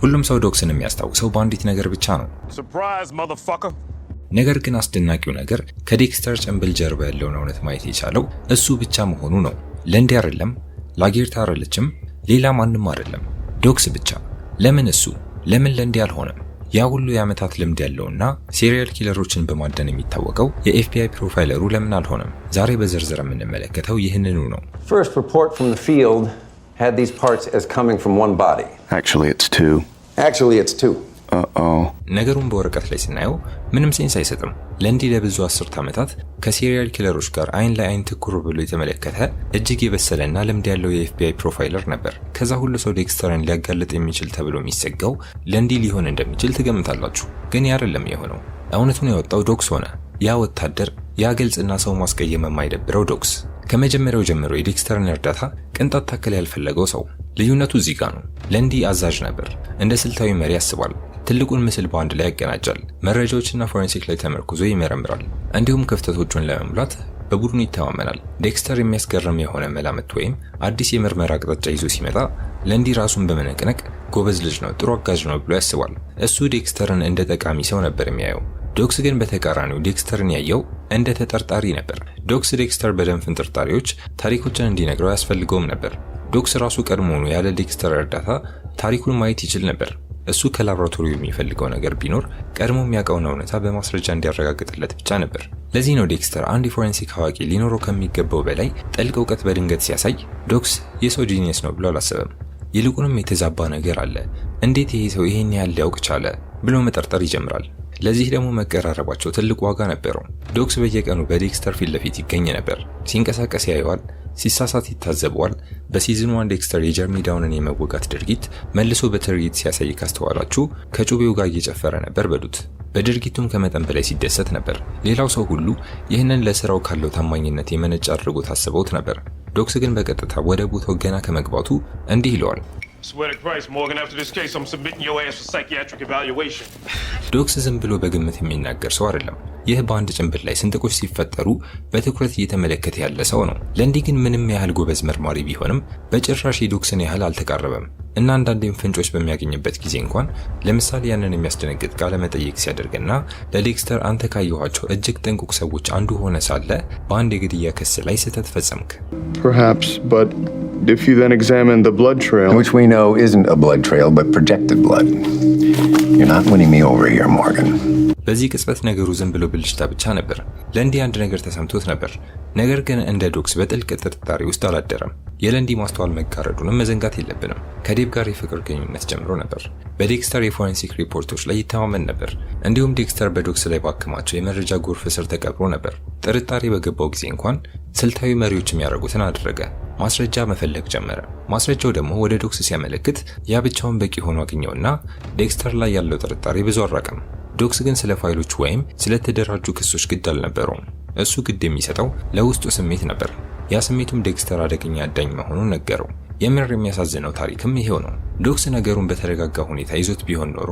ሁሉም ሰው ዶክስን የሚያስታውሰው በአንዲት ነገር ብቻ ነው። ነገር ግን አስደናቂው ነገር ከዴክስተር ጭንብል ጀርባ ያለውን እውነት ማየት የቻለው እሱ ብቻ መሆኑ ነው። ለንዲ አይደለም፣ ላጌርታ አይደለችም፣ ሌላ ማንም አይደለም፣ ዶክስ ብቻ። ለምን እሱ? ለምን ለንዲ አልሆነም? ያ ሁሉ የዓመታት ልምድ ያለውና ሲሪያል ኪለሮችን በማደን የሚታወቀው የኤፍቢአይ ፕሮፋይለሩ ለምን አልሆነም? ዛሬ በዝርዝር የምንመለከተው ይህንኑ ነው። First report from the field had these parts as coming from one body. Actually it's two. ነገሩን በወረቀት ላይ ስናየው ምንም ሴንስ አይሰጥም። ለንዲ ለብዙ አስርት ዓመታት ከሲሪያል ኪለሮች ጋር አይን ለአይን ትኩር ብሎ የተመለከተ እጅግ የበሰለና ልምድ ያለው የኤፍቢአይ ፕሮፋይለር ነበር። ከዛ ሁሉ ሰው ዴክስተርን ሊያጋልጥ የሚችል ተብሎ የሚሰጋው ለንዲ ሊሆን እንደሚችል ትገምታላችሁ። ግን ያ አይደለም የሆነው። እውነቱን ያወጣው ዶክስ ሆነ። ያ ወታደር፣ ያ ግልጽና ሰው ማስቀየም የማይደብረው ዶክስ፣ ከመጀመሪያው ጀምሮ የዴክስተርን እርዳታ ቅንጣት ታክል ያልፈለገው ሰው። ልዩነቱ እዚህ ጋር ነው። ለንዲ አዛዥ ነበር፣ እንደ ስልታዊ መሪ ያስባል። ትልቁን ምስል በአንድ ላይ ያቀናጃል። መረጃዎችና ፎረንሲክ ላይ ተመርኩዞ ይመረምራል። እንዲሁም ክፍተቶቹን ለመሙላት በቡድኑ ይተማመናል። ዴክስተር የሚያስገርም የሆነ መላምት ወይም አዲስ የምርመራ አቅጣጫ ይዞ ሲመጣ ለንዲ ራሱን በመነቅነቅ ጎበዝ ልጅ ነው፣ ጥሩ አጋዥ ነው ብሎ ያስባል። እሱ ዴክስተርን እንደ ጠቃሚ ሰው ነበር የሚያየው። ዶክስ ግን በተቃራኒው ዴክስተርን ያየው እንደ ተጠርጣሪ ነበር። ዶክስ ዴክስተር በደም ፍንጥርጣሪዎች ታሪኮችን እንዲነግረው ያስፈልገውም ነበር። ዶክስ ራሱ ቀድሞውኑ ያለ ዴክስተር እርዳታ ታሪኩን ማየት ይችል ነበር። እሱ ከላብራቶሪው የሚፈልገው ነገር ቢኖር ቀድሞ የሚያውቀውን እውነታ በማስረጃ እንዲያረጋግጥለት ብቻ ነበር። ለዚህ ነው ዴክስተር አንድ የፎረንሲክ አዋቂ ሊኖረው ከሚገባው በላይ ጥልቅ እውቀት በድንገት ሲያሳይ ዶክስ የሰው ጂኒየስ ነው ብሎ አላሰበም። ይልቁንም የተዛባ ነገር አለ፣ እንዴት ይሄ ሰው ይሄን ያህል ሊያውቅ ቻለ ብሎ መጠርጠር ይጀምራል። ለዚህ ደግሞ መቀራረባቸው ትልቅ ዋጋ ነበረው። ዶክስ በየቀኑ በዴክስተር ፊት ለፊት ይገኝ ነበር። ሲንቀሳቀስ ያየዋል፣ ሲሳሳት ይታዘበዋል። በሲዝን 1 ዴክስተር የጀርሚ ዳውንን የመወጋት ድርጊት መልሶ በትርኢት ሲያሳይ ካስተዋላችሁ ከጩቤው ጋር እየጨፈረ ነበር በሉት። በድርጊቱም ከመጠን በላይ ሲደሰት ነበር። ሌላው ሰው ሁሉ ይህንን ለስራው ካለው ታማኝነት የመነጨ አድርጎ ታስበውት ነበር። ዶክስ ግን በቀጥታ ወደ ቦታው ገና ከመግባቱ እንዲህ ይለዋል። ዶክስ ዝም ብሎ በግምት የሚናገር ሰው አይደለም። ይህ በአንድ ጭንብል ላይ ስንጥቆች ሲፈጠሩ በትኩረት እየተመለከተ ያለ ሰው ነው። ለንዲ ግን ምንም ያህል ጎበዝ መርማሪ ቢሆንም በጭራሽ የዶክስን ያህል አልተቃረበም እና አንዳንዴም ፍንጮች በሚያገኝበት ጊዜ እንኳን ለምሳሌ ያንን የሚያስደነግጥ ቃለ መጠይቅ ሲያደርግና ለዴክስተር አንተ ካየኋቸው እጅግ ጥንቁቅ ሰዎች አንዱ ሆነ ሳለ በአንድ የግድያ ክስ ላይ ስህተት ፈጸምክ። Perhaps, but if you then examine the blood trail, which we know isn't a blood trail but projected blood, you're not winning me over here, Morgan. በዚህ ቅጽበት ነገሩ ዝም ብሎ ብልሽታ ብቻ ነበር። ለንዲ አንድ ነገር ተሰምቶት ነበር። ነገር ግን እንደ ዶክስ በጥልቅ ጥርጣሬ ውስጥ አላደረም። የለንዲ ማስተዋል መጋረዱንም መዘንጋት የለብንም። ከዴብ ጋር የፍቅር ግንኙነት ጀምሮ ነበር። በዴክስተር የፎረንሲክ ሪፖርቶች ላይ ይተማመን ነበር። እንዲሁም ዴክስተር በዶክስ ላይ ባከማቸው የመረጃ ጎርፍ ስር ተቀብሮ ነበር። ጥርጣሬ በገባው ጊዜ እንኳን ስልታዊ መሪዎች የሚያደርጉትን አደረገ። ማስረጃ መፈለግ ጀመረ። ማስረጃው ደግሞ ወደ ዶክስ ሲያመለክት ያ ብቻውን በቂ ሆኖ አገኘውና ዴክስተር ላይ ያለው ጥርጣሬ ብዙ አራቀም። ዶክስ ግን ስለ ፋይሎች ወይም ስለተደራጁ ክሶች ግድ አልነበረውም። እሱ ግድ የሚሰጠው ለውስጡ ስሜት ነበር። ያ ስሜቱም ዴክስተር አደገኛ አዳኝ መሆኑን ነገረው። የምር የሚያሳዝነው ታሪክም ይሄው ነው። ዶክስ ነገሩን በተረጋጋ ሁኔታ ይዞት ቢሆን ኖሮ፣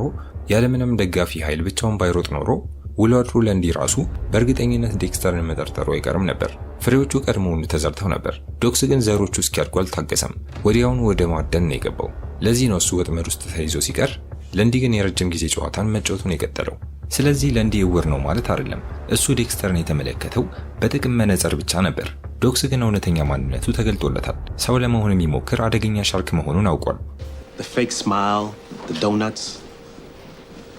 ያለምንም ደጋፊ ኃይል ብቻውን ባይሮጥ ኖሮ ውሎ አድሮ ለንዲ ራሱ በእርግጠኝነት ዴክስተርን መጠርጠሩ አይቀርም ነበር። ፍሬዎቹ ቀድሞውኑ ተዘርተው ነበር። ዶክስ ግን ዘሮቹ እስኪያድጉ አልታገሰም። ወዲያውኑ ወደ ማደን ነው የገባው። ለዚህ ነው እሱ ወጥመድ ውስጥ ተይዞ ሲቀር ለንዲ ግን የረጅም ጊዜ ጨዋታን መጫወቱን የቀጠለው። ስለዚህ ለንዲ እውር ነው ማለት አይደለም። እሱ ዴክስተርን የተመለከተው በጥቅም መነጽር ብቻ ነበር። ዶክስ ግን እውነተኛ ማንነቱ ተገልጦለታል። ሰው ለመሆን የሚሞክር አደገኛ ሻርክ መሆኑን አውቋል። The fake smile, the donuts.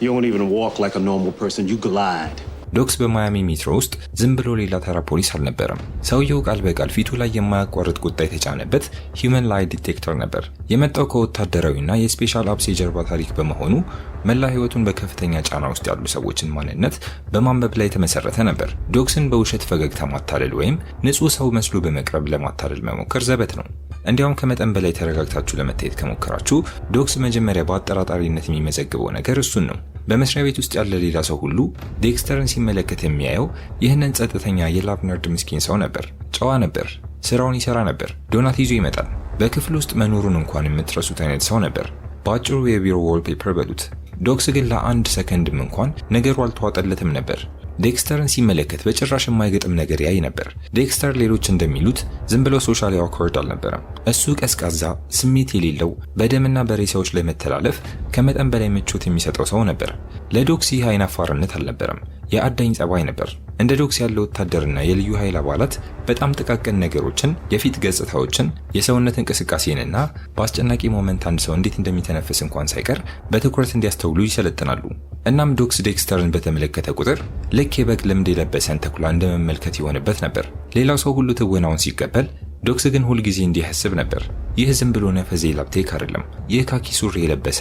You don't even walk like a normal person, you glide. ዶክስ በማያሚ ሜትሮ ውስጥ ዝም ብሎ ሌላ ተራ ፖሊስ አልነበረም። ሰውየው ቃል በቃል ፊቱ ላይ የማያቋርጥ ቁጣ የተጫነበት ሂውመን ላይ ዲቴክተር ነበር። የመጣው ከወታደራዊና የስፔሻል አፕስ የጀርባ ታሪክ በመሆኑ መላ ህይወቱን በከፍተኛ ጫና ውስጥ ያሉ ሰዎችን ማንነት በማንበብ ላይ የተመሰረተ ነበር። ዶክስን በውሸት ፈገግታ ማታለል ወይም ንጹህ ሰው መስሎ በመቅረብ ለማታለል መሞከር ዘበት ነው። እንዲያውም ከመጠን በላይ ተረጋግታችሁ ለመታየት ከሞከራችሁ ዶክስ መጀመሪያ በአጠራጣሪነት የሚመዘግበው ነገር እሱን ነው። በመስሪያ ቤት ውስጥ ያለ ሌላ ሰው ሁሉ ዴክስተርን ሲመለከት የሚያየው ይህንን ጸጥተኛ የላብ ነርድ ምስኪን ሰው ነበር። ጨዋ ነበር፣ ስራውን ይሰራ ነበር፣ ዶናት ይዞ ይመጣል። በክፍል ውስጥ መኖሩን እንኳን የምትረሱት አይነት ሰው ነበር። በአጭሩ የቢሮ ዋልፔፐር በሉት። ዶክስ ግን ለአንድ ሰከንድም እንኳን ነገሩ አልተዋጠለትም ነበር። ዴክስተርን ሲመለከት በጭራሽ የማይገጥም ነገር ያይ ነበር። ዴክስተር ሌሎች እንደሚሉት ዝም ብሎ ሶሻሊ አውክወርድ አልነበረም። እሱ ቀዝቃዛ፣ ስሜት የሌለው፣ በደምና በሬሳዎች ላይ መተላለፍ ከመጠን በላይ ምቾት የሚሰጠው ሰው ነበር። ለዶክስ ይህ አይናፋርነት አልነበረም፣ የአዳኝ ጸባይ ነበር። እንደ ዶክስ ያለው ወታደርና የልዩ ኃይል አባላት በጣም ጥቃቅን ነገሮችን፣ የፊት ገጽታዎችን፣ የሰውነት እንቅስቃሴንና በአስጨናቂ ሞመንት አንድ ሰው እንዴት እንደሚተነፍስ እንኳን ሳይቀር በትኩረት እንዲያስተውሉ ይሰለጥናሉ። እናም ዶክስ ዴክስተርን በተመለከተ ቁጥር ልክ የበግ ልምድ የለበሰን ተኩላ እንደመመልከት ይሆንበት ነበር። ሌላው ሰው ሁሉ ትወናውን ሲቀበል፣ ዶክስ ግን ሁልጊዜ እንዲህ ያስብ ነበር። ይህ ዝም ብሎ ነፈዜ ላፕቴክ አይደለም፣ ይህ ካኪ ሱሪ የለበሰ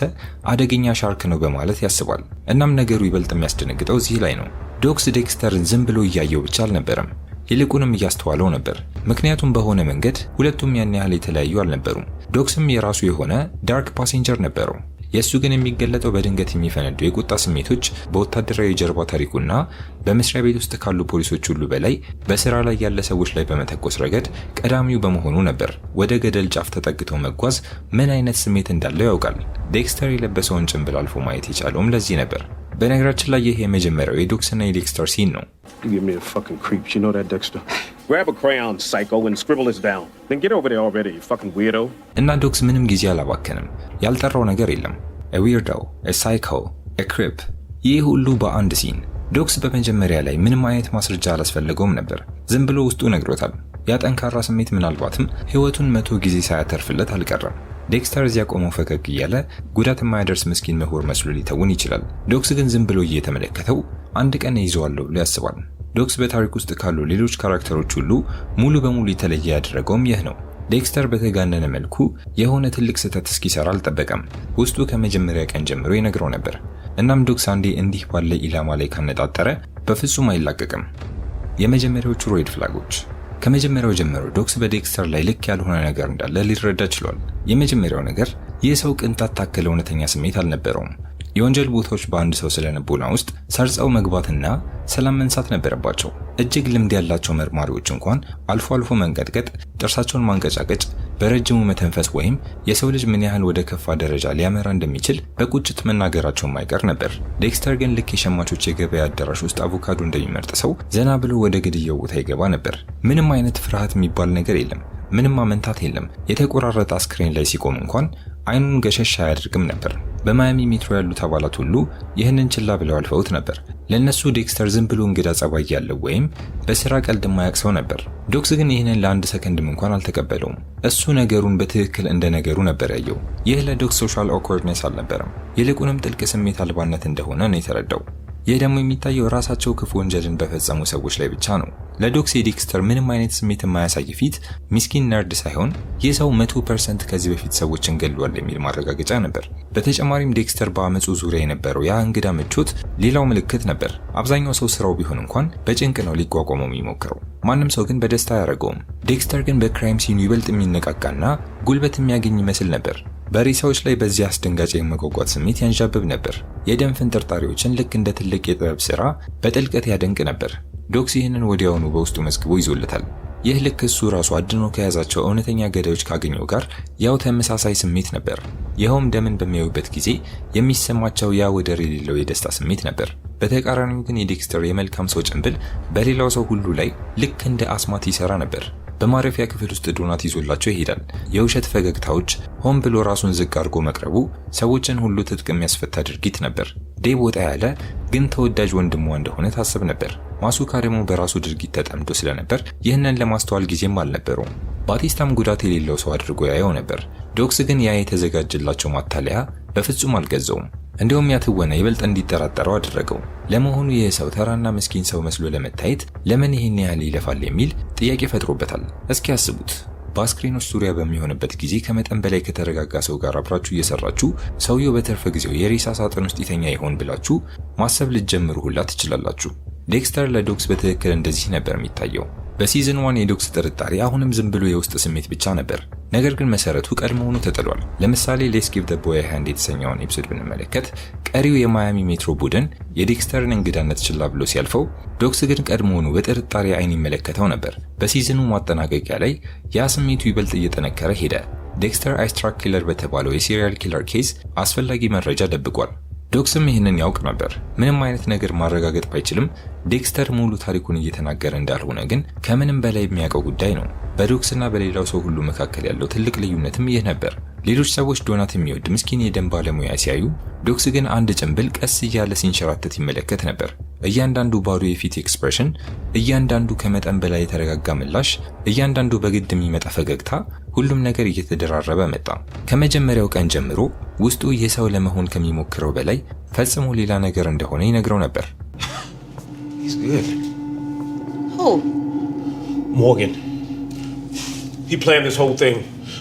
አደገኛ ሻርክ ነው በማለት ያስባል። እናም ነገሩ ይበልጥ የሚያስደነግጠው እዚህ ላይ ነው። ዶክስ ዴክስተርን ዝም ብሎ እያየው ብቻ አልነበረም፣ ይልቁንም እያስተዋለው ነበር። ምክንያቱም በሆነ መንገድ ሁለቱም ያን ያህል የተለያዩ አልነበሩም። ዶክስም የራሱ የሆነ ዳርክ ፓሴንጀር ነበረው። የእሱ ግን የሚገለጠው በድንገት የሚፈነዱ የቁጣ ስሜቶች፣ በወታደራዊ የጀርባ ታሪኩና በመስሪያ ቤት ውስጥ ካሉ ፖሊሶች ሁሉ በላይ በስራ ላይ ያለ ሰዎች ላይ በመተኮስ ረገድ ቀዳሚው በመሆኑ ነበር። ወደ ገደል ጫፍ ተጠግቶ መጓዝ ምን አይነት ስሜት እንዳለው ያውቃል። ዴክስተር የለበሰውን ጭንብል አልፎ ማየት የቻለውም ለዚህ ነበር። በነገራችን ላይ ይህ የመጀመሪያው የዶክስና የዴክስተር ሲን ነው። Give me a fucking creeps, you know that, Dexter? Grab a crayon, psycho, and scribble this down. Then get over there already, you fucking weirdo. እና ዶክስ ምንም ጊዜ አላባከንም። ያልጠራው ነገር የለም። a weirdo, a psycho, a creep፣ ይህ ሁሉ በአንድ ሲን። ዶክስ በመጀመሪያ ላይ ምንም አይነት ማስረጃ አላስፈለገውም ነበር። ዝም ብሎ ውስጡ ነግሮታል። ያ ጠንካራ ስሜት ምናልባትም ህይወቱን 100 ጊዜ ሳያተርፍለት አልቀረም። ዴክስተር እዚያ ቆሞ ፈገግ እያለ ጉዳት የማያደርስ ምስኪን ምሁር መስሎ ሊተውን ይችላል። ዶክስ ግን ዝም ብሎ እየተመለከተው አንድ ቀን ይዘዋለሁ ብሎ ያስባል። ዶክስ በታሪክ ውስጥ ካሉ ሌሎች ካራክተሮች ሁሉ ሙሉ በሙሉ የተለየ ያደረገውም ይህ ነው። ዴክስተር በተጋነነ መልኩ የሆነ ትልቅ ስህተት እስኪሰራ አልጠበቀም። ውስጡ ከመጀመሪያ ቀን ጀምሮ ይነግረው ነበር። እናም ዶክስ አንዴ እንዲህ ባለ ኢላማ ላይ ካነጣጠረ በፍጹም አይላቀቅም። የመጀመሪያዎቹ ሬድ ፍላጎች። ከመጀመሪያው ጀምሮ ዶክስ በዴክስተር ላይ ልክ ያልሆነ ነገር እንዳለ ሊረዳ ችሏል። የመጀመሪያው ነገር ይህ ሰው ቅንጣት ታከለ እውነተኛ ስሜት አልነበረውም። የወንጀል ቦታዎች በአንድ ሰው ስለንቦና ውስጥ ሰርጸው መግባትና ሰላም መንሳት ነበረባቸው። እጅግ ልምድ ያላቸው መርማሪዎች እንኳን አልፎ አልፎ መንቀጥቀጥ፣ ጥርሳቸውን ማንቀጫቀጭ፣ በረጅሙ መተንፈስ ወይም የሰው ልጅ ምን ያህል ወደ ከፋ ደረጃ ሊያመራ እንደሚችል በቁጭት መናገራቸው ማይቀር ነበር። ዴክስተር ግን ልክ የሸማቾች የገበያ አዳራሽ ውስጥ አቮካዶ እንደሚመርጥ ሰው ዘና ብሎ ወደ ግድያው ቦታ ይገባ ነበር። ምንም አይነት ፍርሃት የሚባል ነገር የለም። ምንም አመንታት የለም። የተቆራረጠ አስክሬን ላይ ሲቆም እንኳን አይኑን ገሸሽ አያደርግም ነበር። በማያሚ ሜትሮ ያሉት አባላት ሁሉ ይህንን ችላ ብለው አልፈውት ነበር። ለነሱ ዴክስተር ዝም ብሎ እንግዳ ጸባይ ያለው ወይም በስራ ቀልድ የማያውቅ ሰው ነበር። ዶክስ ግን ይህንን ለአንድ ሰከንድም እንኳን አልተቀበለውም። እሱ ነገሩን በትክክል እንደ ነገሩ ነበር ያየው። ይህ ለዶክስ ሶሻል ኦክወርድነስ አልነበረም፣ ይልቁንም ጥልቅ ስሜት አልባነት እንደሆነ ነው የተረዳው። ይህ ደግሞ የሚታየው ራሳቸው ክፉ ወንጀልን በፈጸሙ ሰዎች ላይ ብቻ ነው። ለዶክስ የዴክስተር ምንም አይነት ስሜት የማያሳይ ፊት ሚስኪን ነርድ ሳይሆን ይህ ሰው 100% ከዚህ በፊት ሰዎችን ገድሏል የሚል ማረጋገጫ ነበር። በተጨማሪም ዴክስተር በአመፁ ዙሪያ የነበረው ያ እንግዳ ምቾት ሌላው ምልክት ነበር። አብዛኛው ሰው ስራው ቢሆን እንኳን በጭንቅ ነው ሊቋቋመው የሚሞክረው። ማንም ሰው ግን በደስታ አያደርገውም። ዴክስተር ግን በክራይም ሲኑ ይበልጥ የሚነቃቃና ጉልበት የሚያገኝ ይመስል ነበር። በሬሳዎች ላይ በዚህ አስደንጋጭ የመጓጓት ስሜት ያንዣብብ ነበር። የደም ፍንጥርጣሪዎችን ልክ እንደ ትልቅ የጥበብ ስራ በጥልቀት ያደንቅ ነበር። ዶክስ ይህንን ወዲያውኑ በውስጡ መዝግቦ ይዞለታል። ይህ ልክ እሱ ራሱ አድኖ ከያዛቸው እውነተኛ ገዳዮች ካገኘው ጋር ያው ተመሳሳይ ስሜት ነበር። ይኸውም ደምን በሚያዩበት ጊዜ የሚሰማቸው ያ ወደር የሌለው የደስታ ስሜት ነበር። በተቃራኒው ግን የዴክስተር የመልካም ሰው ጭንብል በሌላው ሰው ሁሉ ላይ ልክ እንደ አስማት ይሰራ ነበር። በማረፊያ ክፍል ውስጥ ዶናት ይዞላቸው ይሄዳል። የውሸት ፈገግታዎች፣ ሆን ብሎ ራሱን ዝቅ አድርጎ መቅረቡ ሰዎችን ሁሉ ትጥቅ የሚያስፈታ ድርጊት ነበር። ዴብ ወጣ ያለ ግን ተወዳጅ ወንድሟ እንደሆነ ታስብ ነበር። ማሱካ ደግሞ በራሱ ድርጊት ተጠምዶ ስለነበር ይህንን ለማስተዋል ጊዜም አልነበረውም። ባቲስታም ጉዳት የሌለው ሰው አድርጎ ያየው ነበር። ዶክስ ግን ያ የተዘጋጀላቸው ማታለያ በፍጹም አልገዛውም። እንዲሁም ያ ትወና ይበልጥ እንዲጠራጠረው አደረገው። ለመሆኑ ይህ ሰው ተራና ምስኪን ሰው መስሎ ለመታየት ለምን ይህን ያህል ይለፋል የሚል ጥያቄ ፈጥሮበታል። እስኪ ያስቡት። በአስክሬኖች ዙሪያ በሚሆንበት ጊዜ ከመጠን በላይ ከተረጋጋ ሰው ጋር አብራችሁ እየሰራችሁ ሰውየው በተርፈ ጊዜው የሬሳ ሳጥን ውስጥ ይተኛ ይሆን ብላችሁ ማሰብ ልትጀምሩ ሁላ ትችላላችሁ። ዴክስተር ለዶክስ በትክክል እንደዚህ ነበር የሚታየው። በሲዝን 1 የዶክስ ጥርጣሬ አሁንም ዝም ብሎ የውስጥ ስሜት ብቻ ነበር። ነገር ግን መሰረቱ ቀድሞውኑ ተጥሏል። ለምሳሌ ሌትስ ጊቭ ዘ ቦይ ሃንድ የተሰኘውን ኤፒሶድ ብንመለከት ቀሪው የማያሚ ሜትሮ ቡድን የዴክስተርን እንግዳነት ችላ ብሎ ሲያልፈው፣ ዶክስ ግን ቀድሞውኑ በጥርጣሬ አይን ይመለከተው ነበር። በሲዝኑ ማጠናቀቂያ ላይ ያ ስሜቱ ይበልጥ እየጠነከረ ሄደ። ዴክስተር አይስትራክ ኪለር በተባለው የሲሪያል ኪለር ኬዝ አስፈላጊ መረጃ ደብቋል። ዶክስም ይህንን ያውቅ ነበር። ምንም አይነት ነገር ማረጋገጥ ባይችልም ዴክስተር ሙሉ ታሪኩን እየተናገረ እንዳልሆነ ግን ከምንም በላይ የሚያውቀው ጉዳይ ነው። በዶክስና በሌላው ሰው ሁሉ መካከል ያለው ትልቅ ልዩነትም ይህ ነበር። ሌሎች ሰዎች ዶናት የሚወድ ምስኪን የደም ባለሙያ ሲያዩ፣ ዶክስ ግን አንድ ጭንብል ቀስ እያለ ሲንሸራተት ይመለከት ነበር። እያንዳንዱ ባዶ የፊት ኤክስፕሬሽን፣ እያንዳንዱ ከመጠን በላይ የተረጋጋ ምላሽ፣ እያንዳንዱ በግድ የሚመጣ ፈገግታ፣ ሁሉም ነገር እየተደራረበ መጣ። ከመጀመሪያው ቀን ጀምሮ ውስጡ ይህ ሰው ለመሆን ከሚሞክረው በላይ ፈጽሞ ሌላ ነገር እንደሆነ ይነግረው ነበር። He's good. Who? Morgan. He planned this whole thing.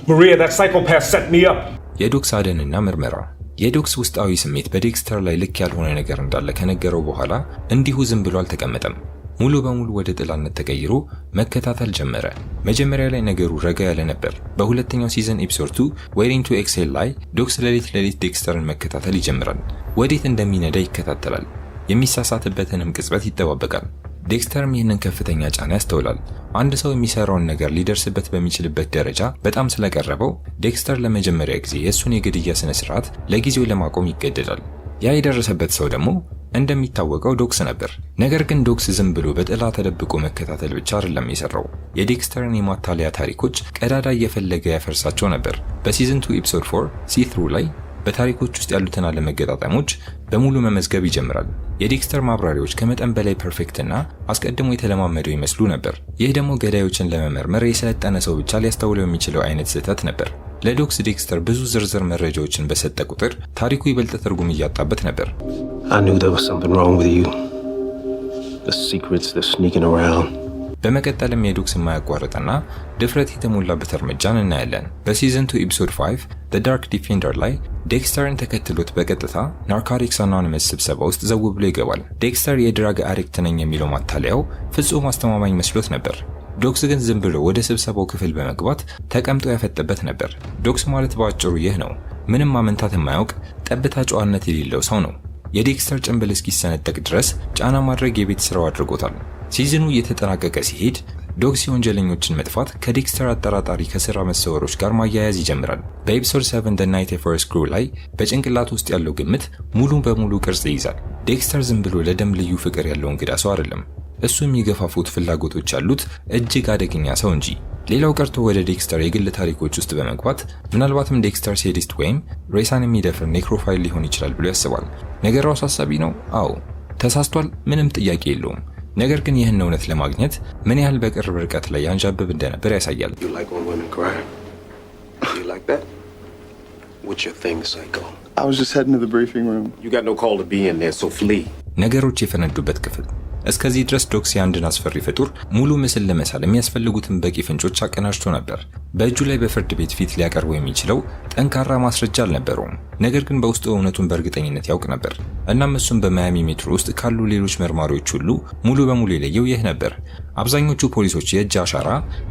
Maria, that psychopath set me up. የዶክስ አደንና ምርመራ። የዶክስ ውስጣዊ ስሜት በዴክስተር ላይ ልክ ያልሆነ ነገር እንዳለ ከነገረው በኋላ እንዲሁ ዝም ብሎ አልተቀመጠም። ሙሉ በሙሉ ወደ ጥላነት ተቀይሮ መከታተል ጀመረ። መጀመሪያ ላይ ነገሩ ረጋ ያለ ነበር። በሁለተኛው ሲዝን ኤፒሶድ 2 ዌይቲንግ ቱ ኤክሴል ላይ ዶክስ ሌሊት ዴክስተርን መከታተል ይጀምራል። ወዴት እንደሚነዳ ይከታተላል። የሚሳሳትበትንም ቅጽበት ይጠባበቃል። ዴክስተርም ይህንን ከፍተኛ ጫና ያስተውላል። አንድ ሰው የሚሰራውን ነገር ሊደርስበት በሚችልበት ደረጃ በጣም ስለቀረበው ዴክስተር ለመጀመሪያ ጊዜ የእሱን የግድያ ስነ ስርዓት ለጊዜው ለማቆም ይገደዳል። ያ የደረሰበት ሰው ደግሞ እንደሚታወቀው ዶክስ ነበር። ነገር ግን ዶክስ ዝም ብሎ በጥላ ተደብቆ መከታተል ብቻ አይደለም የሰራው። የዴክስተርን የማታለያ ታሪኮች ቀዳዳ እየፈለገ ያፈርሳቸው ነበር። በሲዝን 2 ኤፒሶድ 4 ሲ-ትሩ ላይ በታሪኮች ውስጥ ያሉትን አለመገጣጠሞች በሙሉ መመዝገብ ይጀምራል። የዴክስተር ማብራሪያዎች ከመጠን በላይ ፐርፌክት እና አስቀድሞ የተለማመደው ይመስሉ ነበር። ይህ ደግሞ ገዳዮችን ለመመርመር የሰለጠነ ሰው ብቻ ሊያስተውለው የሚችለው አይነት ስህተት ነበር። ለዶክስ ዴክስተር ብዙ ዝርዝር መረጃዎችን በሰጠ ቁጥር ታሪኩ ይበልጥ ትርጉም እያጣበት ነበር። I knew there was something wrong with you. The secrets, they're sneaking around. በመቀጠልም የዶክስ የማያቋርጥና ድፍረት የተሞላበት እርምጃን እናያለን። በሲዝን 2 ኤፒሶድ 5 The Dark Defender ላይ ዴክስተርን ተከትሎት በቀጥታ ናርኮቲክስ አኖኒመስ ስብሰባ ውስጥ ዘው ብሎ ይገባል። ዴክስተር የድራግ አዲክት ነኝ የሚለው ማታለያው ፍጹም አስተማማኝ መስሎት ነበር። ዶክስ ግን ዝም ብሎ ወደ ስብሰባው ክፍል በመግባት ተቀምጦ ያፈጠበት ነበር። ዶክስ ማለት በአጭሩ ይህ ነው። ምንም ማመንታት የማያውቅ ጠብታ ጨዋነት የሌለው ሰው ነው። የዴክስተር ጭንብል እስኪሰነጠቅ ድረስ ጫና ማድረግ የቤት ስራው አድርጎታል። ሲዝኑ እየተጠናቀቀ ሲሄድ ዶክስ የወንጀለኞችን መጥፋት ከዴክስተር አጠራጣሪ ከስራ መሰወሮች ጋር ማያያዝ ይጀምራል። በኤፒሶድ 7 The Night of First Crew ላይ በጭንቅላት ውስጥ ያለው ግምት ሙሉ በሙሉ ቅርጽ ይይዛል። ዴክስተር ዝም ብሎ ለደም ልዩ ፍቅር ያለው እንግዳ ሰው አይደለም። እሱ የሚገፋፉት ፍላጎቶች ያሉት እጅግ አደገኛ ሰው እንጂ። ሌላው ቀርቶ ወደ ዴክስተር የግል ታሪኮች ውስጥ በመግባት ምናልባትም ዴክስተር ሴዲስት ወይም ሬሳን የሚደፍር ኔክሮፋይል ሊሆን ይችላል ብሎ ያስባል። ነገሩ አሳሳቢ ነው። አዎ ተሳስቷል፣ ምንም ጥያቄ የለውም። ነገር ግን ይህን እውነት ለማግኘት ምን ያህል በቅርብ ርቀት ላይ ያንዣብብ እንደነበር ያሳያል። You like when women cry? You like that? What's your thing, psycho? I was just heading to the briefing room. You got no call to be in there, so flee. ነገሮች የፈነዱበት ክፍል። እስከዚህ ድረስ ዶክስ የአንድን አስፈሪ ፍጡር ሙሉ ምስል ለመሳል የሚያስፈልጉትን በቂ ፍንጮች አቀናጅቶ ነበር። በእጁ ላይ በፍርድ ቤት ፊት ሊያቀርበው የሚችለው ጠንካራ ማስረጃ አልነበረውም። ነገር ግን በውስጡ እውነቱን በእርግጠኝነት ያውቅ ነበር። እናም እሱም በማያሚ ሜትሮ ውስጥ ካሉ ሌሎች መርማሪዎች ሁሉ ሙሉ በሙሉ የለየው ይህ ነበር። አብዛኞቹ ፖሊሶች የእጅ አሻራ፣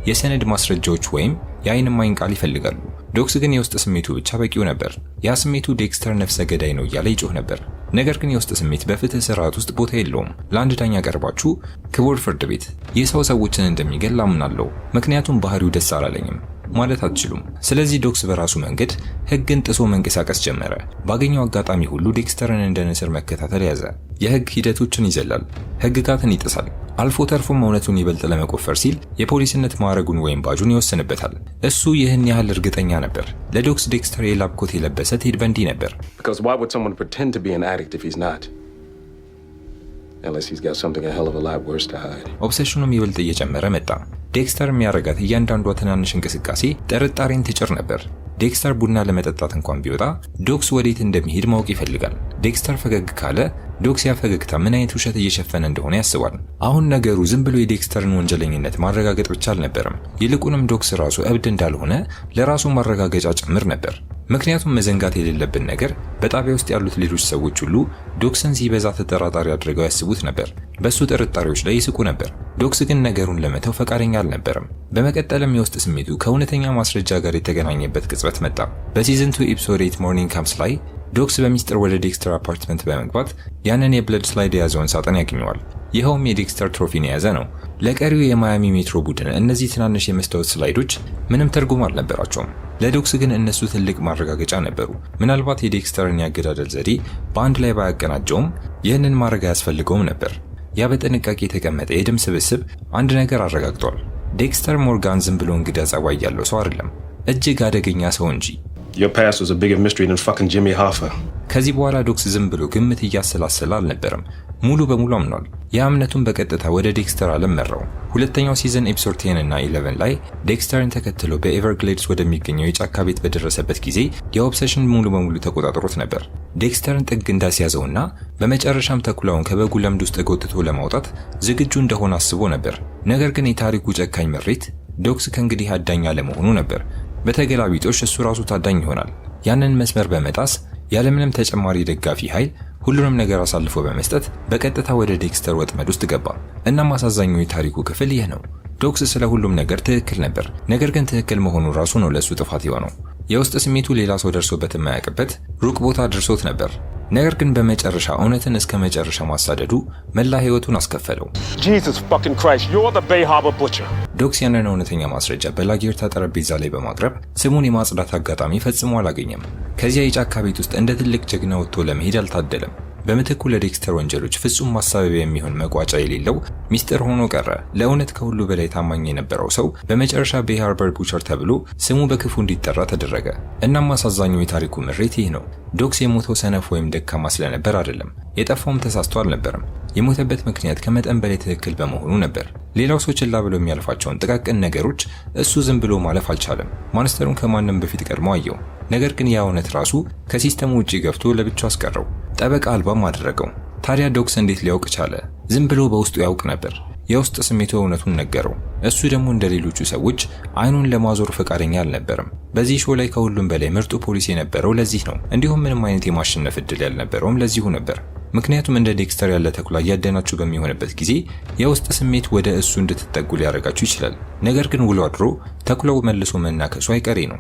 የሰነድ ማስረጃዎች ወይም የአይን እማኝ ቃል ይፈልጋሉ። ዶክስ ግን የውስጥ ስሜቱ ብቻ በቂው ነበር። ያ ስሜቱ ዴክስተር ነፍሰ ገዳይ ነው እያለ ይጮህ ነበር። ነገር ግን የውስጥ ስሜት በፍትህ ስርዓት ውስጥ ቦታ የለውም። ለአንድ ዳኛ ቀርባችሁ ክቡር ፍርድ ቤት፣ ይህ ሰው ሰዎችን እንደሚገል አምናለሁ፣ ምክንያቱም ባህሪው ደስ አላለኝም ማለት አትችሉም። ስለዚህ ዶክስ በራሱ መንገድ ህግን ጥሶ መንቀሳቀስ ጀመረ። ባገኘው አጋጣሚ ሁሉ ዴክስተርን እንደ ንስር መከታተል ያዘ። የህግ ሂደቶችን ይዘላል፣ ህግጋትን ይጥሳል። አልፎ ተርፎም እውነቱን ይበልጥ ለመቆፈር ሲል የፖሊስነት ማዕረጉን ወይም ባጁን ይወስንበታል። እሱ ይህን ያህል እርግጠኛ ነበር። ለዶክስ ዴክስተር የላብ ኮት የለበሰ ቴድ በንዲ ነበር። Because why would someone pretend to be an addict if he's not? Unless he's got something a hell of a lot worse to hide. ኦብሴሽኑም ይበልጥ እየጨመረ መጣ። ዴክስተር የሚያረጋት እያንዳንዷ ትናንሽ እንቅስቃሴ ጥርጣሬን ትጭር ነበር። ዴክስተር ቡና ለመጠጣት እንኳን ቢወጣ ዶክስ ወዴት እንደሚሄድ ማወቅ ይፈልጋል። ዴክስተር ፈገግ ካለ ዶክስ ያ ፈገግታ ምን አይነት ውሸት እየሸፈነ እንደሆነ ያስባል። አሁን ነገሩ ዝም ብሎ የዴክስተርን ወንጀለኝነት ማረጋገጥ ብቻ አልነበረም። ይልቁንም ዶክስ ራሱ እብድ እንዳልሆነ ለራሱ ማረጋገጫ ጭምር ነበር። ምክንያቱም መዘንጋት የሌለብን ነገር በጣቢያ ውስጥ ያሉት ሌሎች ሰዎች ሁሉ ዶክስን ሲበዛ ተጠራጣሪ አድርገው ያስቡት ነበር። በሱ ጥርጣሬዎች ላይ ይስቁ ነበር። ዶክስ ግን ነገሩን ለመተው ፈቃደኛ አልነበረም። በመቀጠልም የውስጥ ስሜቱ ከእውነተኛ ማስረጃ ጋር የተገናኘበት ቅጽበት መጣ። በሲዝን 2 ኤፒሶድ 8 ሞርኒንግ ካምፕስ ላይ ዶክስ በሚስጥር ወደ ዴክስተር አፓርትመንት በመግባት ያንን የብለድ ስላይድ የያዘውን ሳጥን ያገኘዋል። ይኸውም የዴክስተር ትሮፊን የያዘ ነው። ለቀሪው የማያሚ ሜትሮ ቡድን እነዚህ ትናንሽ የመስታወት ስላይዶች ምንም ትርጉም አልነበራቸውም። ለዶክስ ግን እነሱ ትልቅ ማረጋገጫ ነበሩ። ምናልባት የዴክስተርን ያገዳደል ዘዴ በአንድ ላይ ባያቀናጀውም ይህንን ማድረግ አያስፈልገውም ነበር። ያ በጥንቃቄ የተቀመጠ የደም ስብስብ አንድ ነገር አረጋግጧል። ዴክስተር ሞርጋን ዝም ብሎ እንግዳ ጸባይ ያለው ሰው አይደለም፣ እጅግ አደገኛ ሰው እንጂ። Your past was a bigger mystery than fucking Jimmy Hoffa. ከዚህ በኋላ ዶክስ ዝም ብሎ ግምት እያሰላሰለ አልነበረም፣ ሙሉ በሙሉ አምኗል። ያ እምነቱን በቀጥታ ወደ ዴክስተር ዓለም መራው። ሁለተኛው ሲዝን ኤፒሶድ 10 እና 11 ላይ ዴክስተርን ተከትሎ በኤቨርግሌድስ ወደሚገኘው የጫካ ቤት በደረሰበት ጊዜ የኦብሴሽን ሙሉ በሙሉ ተቆጣጥሮት ነበር። ዴክስተርን ጥግ እንዳስያዘውና በመጨረሻም ተኩላውን ከበጉ ለምድ ውስጥ ጎትቶ ለማውጣት ዝግጁ እንደሆነ አስቦ ነበር። ነገር ግን የታሪኩ ጨካኝ ምሬት ዶክስ ከእንግዲህ አዳኝ አለመሆኑ ነበር። በተገላቢጦሽ እሱ ራሱ ታዳኝ ይሆናል። ያንን መስመር በመጣስ ያለምንም ተጨማሪ ደጋፊ ኃይል ሁሉንም ነገር አሳልፎ በመስጠት በቀጥታ ወደ ዴክስተር ወጥመድ ውስጥ ገባ። እናም አሳዛኙ የታሪኩ ክፍል ይህ ነው። ዶክስ ስለ ሁሉም ነገር ትክክል ነበር። ነገር ግን ትክክል መሆኑ ራሱ ነው ለሱ ጥፋት የሆነው። የውስጥ ስሜቱ ሌላ ሰው ደርሶበት የማያውቅበት ሩቅ ቦታ ደርሶት ነበር። ነገር ግን በመጨረሻ እውነትን እስከ መጨረሻ ማሳደዱ መላ ህይወቱን አስከፈለው። Jesus fucking Christ, you're the Bay Harbor butcher. ዶክስ ያንን እውነተኛ ማስረጃ በላጌርታ ጠረጴዛ ላይ በማቅረብ ስሙን የማጽዳት አጋጣሚ ፈጽሞ አላገኘም። ከዚያ የጫካ ቤት ውስጥ እንደ ትልቅ ጀግና ወጥቶ ለመሄድ አልታደለም። በምትኩ ለዴክስተር ወንጀሎች ፍጹም ማሳበቢያ የሚሆን መቋጫ የሌለው ሚስጥር ሆኖ ቀረ። ለእውነት ከሁሉ በላይ ታማኝ የነበረው ሰው በመጨረሻ ቤይ ሃርበር ቡቸር ተብሎ ስሙ በክፉ እንዲጠራ ተደረገ። እናም አሳዛኙ የታሪኩ ምሬት ይህ ነው። ዶክስ የሞተው ሰነፍ ወይም ደካማ ስለነበር አይደለም። የጠፋውም ተሳስቶ አልነበረም። የሞተበት ምክንያት ከመጠን በላይ ትክክል በመሆኑ ነበር። ሌላው ሰው ችላ ብሎ የሚያልፋቸውን ጥቃቅን ነገሮች እሱ ዝም ብሎ ማለፍ አልቻለም። ማንስተሩን ከማንም በፊት ቀድሞ አየው። ነገር ግን ያ እውነት ራሱ ከሲስተሙ ውጪ ገብቶ ለብቻው አስቀረው፣ ጠበቃ አልባም አደረገው። ታዲያ ዶክስ እንዴት ሊያውቅ ቻለ? ዝም ብሎ በውስጡ ያውቅ ነበር። የውስጥ ስሜቱ እውነቱን ነገረው። እሱ ደግሞ እንደ ሌሎቹ ሰዎች አይኑን ለማዞር ፈቃደኛ አልነበረም። በዚህ ሾው ላይ ከሁሉም በላይ ምርጡ ፖሊስ የነበረው ለዚህ ነው። እንዲሁም ምንም አይነት የማሸነፍ እድል ያልነበረውም ለዚሁ ነበር። ምክንያቱም እንደ ዴክስተር ያለ ተኩላ እያደናችሁ በሚሆንበት ጊዜ የውስጥ ስሜት ወደ እሱ እንድትጠጉ ሊያደርጋችሁ ይችላል። ነገር ግን ውሎ አድሮ ተኩላው መልሶ መናከሱ አይቀሬ ነው።